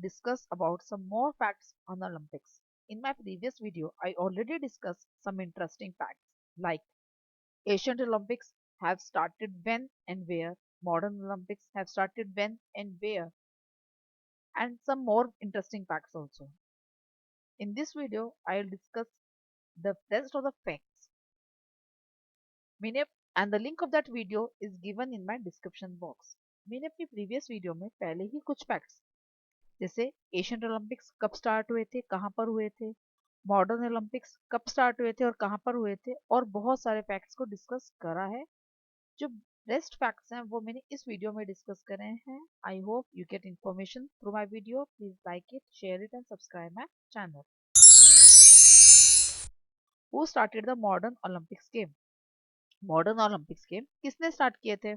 discuss about some more facts on the Olympics. In my previous video, I already discussed some interesting facts like Ancient Olympics have started when and where, modern Olympics have started when and where, and some more interesting facts also. In this video, I will discuss the rest of the facts. मैंने and the link of that video is given in my description box. मैंने अपनी previous video में पहले ही कुछ facts जैसे Asian Olympics कब start हुए थे, कहाँ पर हुए थे, मॉडर्न ओलंपिक्स कब स्टार्ट हुए थे और कहाँ पर हुए थे, और बहुत सारे फैक्ट्स को डिस्कस करा है. जो रेस्ट फैक्ट्स हैं वो मैंने इस वीडियो में डिस्कस करे हैं. I hope you get information through my video. Please like it, share it and subscribe my channel. Who started the modern Olympics game? Modern Olympics game किसने स्टार्ट किए थे?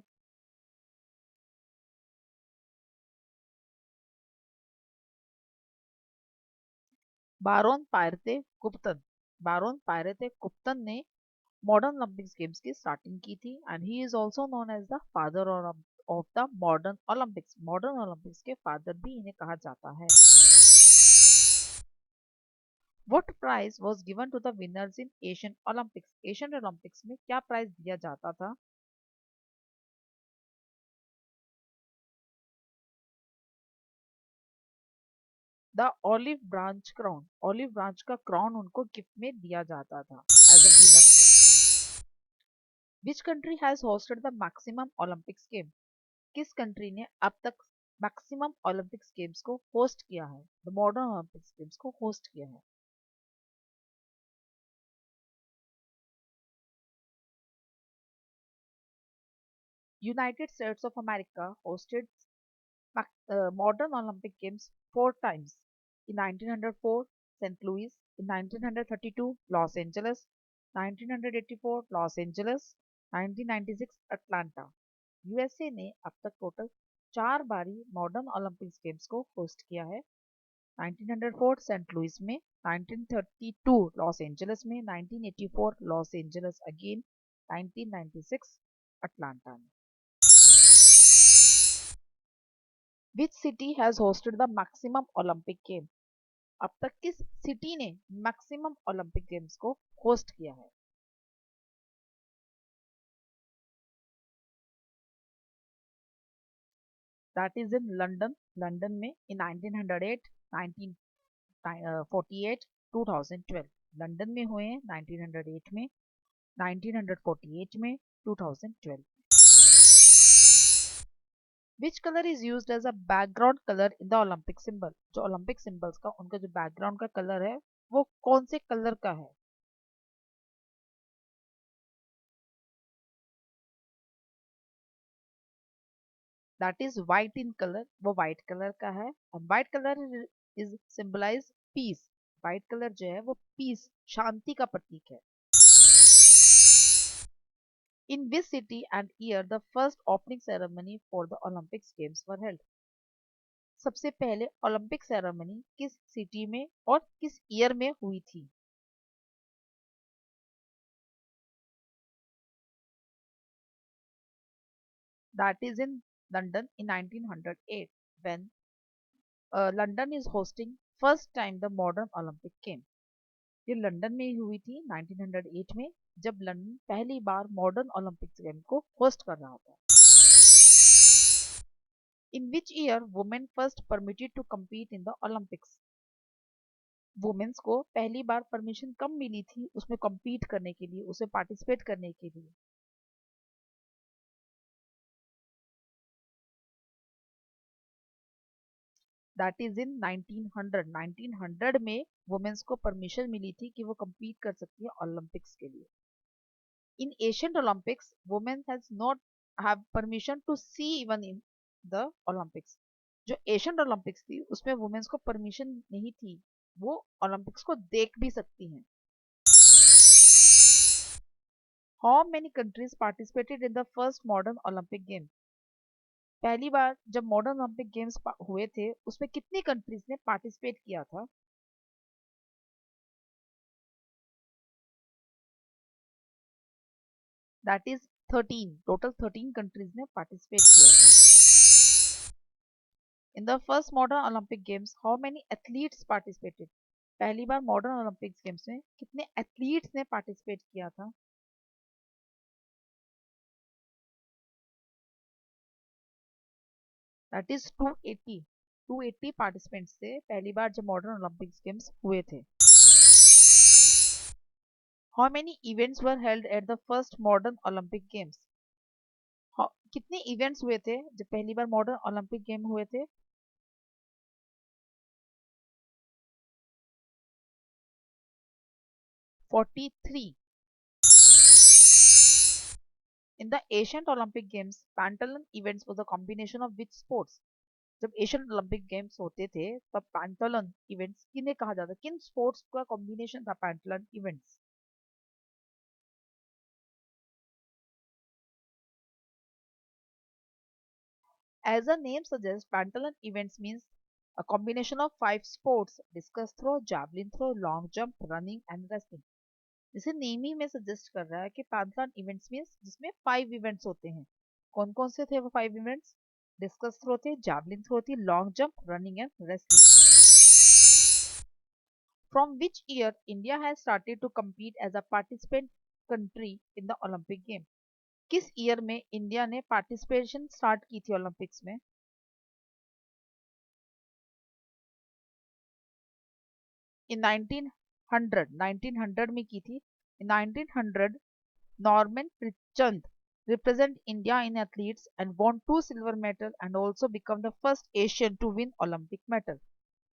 Baron Pierre Coubertin. Baron Pierre Coubertin ने modern Olympics games की starting की थी and he is also known as the father of the modern Olympics. Modern Olympics के father भी इन्हें कहा जाता है. What prize was given to the winners in Asian Olympics? Asian Olympics में क्या प्राइज दिया जाता था? The olive branch crown. Olive branch का क्राउन उनको गिफ्ट में दिया जाता था as a winner. Which country has hosted the maximum Olympics game? किस कंट्री ने अब तक मैक्सिमम ओलंपिक्स गेम्स को होस्ट किया है, द मॉडर्न ओलंपिक्स गेम्स को होस्ट किया है? United States of America hosted modern Olympic Games 4 times. In 1904, St. Louis. In 1932, Los Angeles. 1984, Los Angeles. 1996, Atlanta. USA ने अब तक टोटल 4 बारी मॉडर्न ओलंपिक्स गेम्स को होस्ट किया है. 1904 सेंट लुइस में, 1932 लॉस एंजलिस में, 1984 लॉस एंजलिस अगेन, 1996 अटलांटा में. Which city has hosted the maximum Olympic game? अब तक किस सिटी ने मैक्सिमम ओलंपिक गेम्स को होस्ट किया है? That is in London. London में इन 1908, 1948, 2012. लंदन में हुए हैं 1908 में, 1948 में, 2012. Which color is used as a background color in the Olympic symbol? जो ओलंपिक सिंबल्स का उनका जो बैकग्राउंड का कलर है वो कौन से कलर का है? That is white in colour. वो व्हाइट कलर का है. And white colour is symbolize peace. White colour जो है वो पीस, शांति का प्रतीक है. In which city and year the first opening ceremony for the Olympics games were held? सबसे पहले ओलंपिक सेरेमनी किस सिटी में और किस ईयर में हुई थी? That is in London in 1908 when London is hosting first time the modern Olympic game. ये लंदन में ही हुई थी 1908 में, जब लंदन पहली बार मॉडर्न ओलंपिक्स गेम को होस्ट कर रहा था. In which year women first permitted to compete in the Olympics? Womens को पहली बार परमिशन कब मिली थी उसमें compete करने के लिए, उसमें पार्टिसिपेट करने के लिए? दैट इज इन 1900. 1900 में वुमेन्स को परमिशन मिली थी कि वो compete कर सकती है ओलंपिक्स के लिए. In Asian Olympics women has not have permission to see even in the Olympics. जो एशियन ओलंपिक्स थी उसमें वुमेन्स को परमिशन नहीं थी, वो ओलंपिक्स को देख भी सकती हैं. How many countries participated in the first modern Olympic game? पहली बार जब मॉडर्न ओलंपिक गेम्स हुए थे उसमें कितनी कंट्रीज ने पार्टिसिपेट किया था? That is 13. टोटल 13 कंट्रीज ने पार्टिसिपेट किया था. In the first modern Olympic games how many athletes participated? पहली बार मॉडर्न ओलंपिक्स गेम्स में कितने एथलीट्स ने पार्टिसिपेट किया था? That is 280। 280 पार्टिसिपेंट्स से पहली बार जब मॉडर्न ओलंपिक्स गेम्स हुए थे। How many events were held at the first modern Olympic games? कितने इवेंट्स हुए थे जब पहली बार मॉडर्न ओलंपिक गेम हुए थे? 43। In the ancient Olympic Games, Pantaloon events was a combination of which sports? जब एशियन ओलंपिक गेम्स होते थे तब पैंटालन इवेंट्स किन्हें कहा जाता, किन स्पोर्ट्स का कॉम्बिनेशन था पैंटालन events? As the name suggests, Pantaloon events means a combination of 5 sports: discus throw, javelin throw, long jump, running and wrestling. जैसे नेम ही में सजेस्ट कर रहा है कि पैंथलॉन इवेंट्स मींस जिसमें 5 इवेंट्स होते हैं। कौन कौन से थे वो 5 इवेंट्स? डिस्कस थ्रो थे, जैवलिन थ्रो थी, long jump, running and wrestling. From which year India has started to compete as a participant country in the Olympic game? किस ईयर में इंडिया ने पार्टिसिपेशन स्टार्ट की थी ओलंपिक्स में? इन 1900 में की थी। इन 1900 Norman Prichand represent India in athletics and won 2 silver medals and also become the first Asian to win Olympic medal.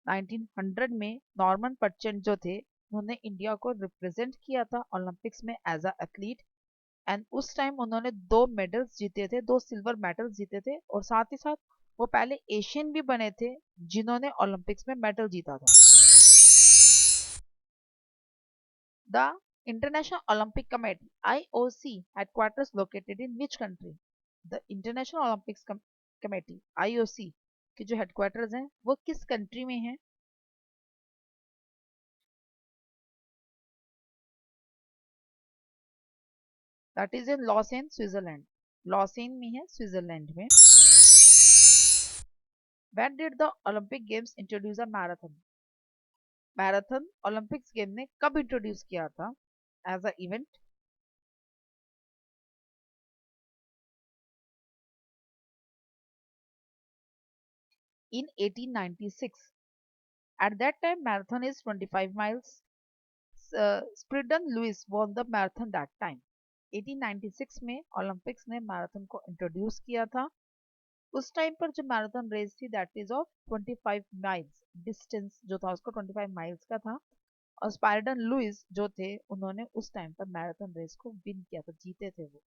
1900 में नॉर्मन प्रचंड जो थे उन्होंने इंडिया को रिप्रेजेंट किया था ओलंपिक्स में एज अ एथलीट। एंड उस टाइम उन्होंने 2 मेडल्स जीते थे, 2 सिल्वर मेडल्स जीते थे और साथ ही साथ वो पहले एशियन भी बने थे जिन्होंने ओलंपिक्स में मेडल जीता था। The International Olympic Committee (IOC) headquarters located in which country? The International Olympics Committee (IOC) के जो headquarters हैं वो किस country में हैं? That is in Lausanne, Switzerland. Lausanne में है, स्विट्जरलैंड में। When did the Olympic Games introduce a marathon? Marathon Olympics game ने कब इंट्रोड्यूस किया था as a event? In 1896. At that time, marathon is 25 miles. Spridon Lewis won the marathon that time. 1896 में Olympics ने marathon को introduce किया था। उस टाइम पर जो मैराथन रेस थी that is of 25 miles, distance जो था उसको 25 माइल्स का था। और स्पाइरडन लुइस जो थे उन्होंने उस टाइम पर मैराथन रेस को विन किया था, जीते थे वो।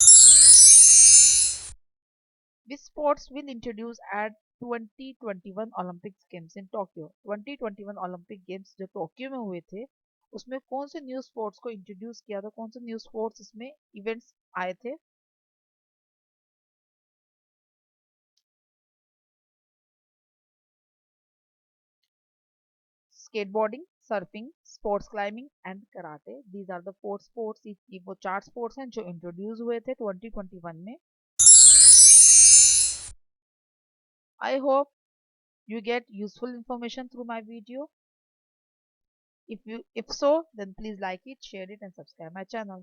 Which sports will introduce at 2021 Olympics Games in Tokyo? 2021 Olympic games जो टोक्यो में हुए थे उसमें कौन से न्यू स्पोर्ट्स को इंट्रोड्यूस किया था, कौन से न्यू स्पोर्ट्स इसमें इवेंट्स आए थे? Skateboarding, surfing, sports climbing and karate. These are the 4 sports. ये वो 4 स्पोर्ट्स हैं जो इंट्रोड्यूस हुए थे 2021 में। I hope you get useful information through my video. If so, then please like it, share it and subscribe my channel.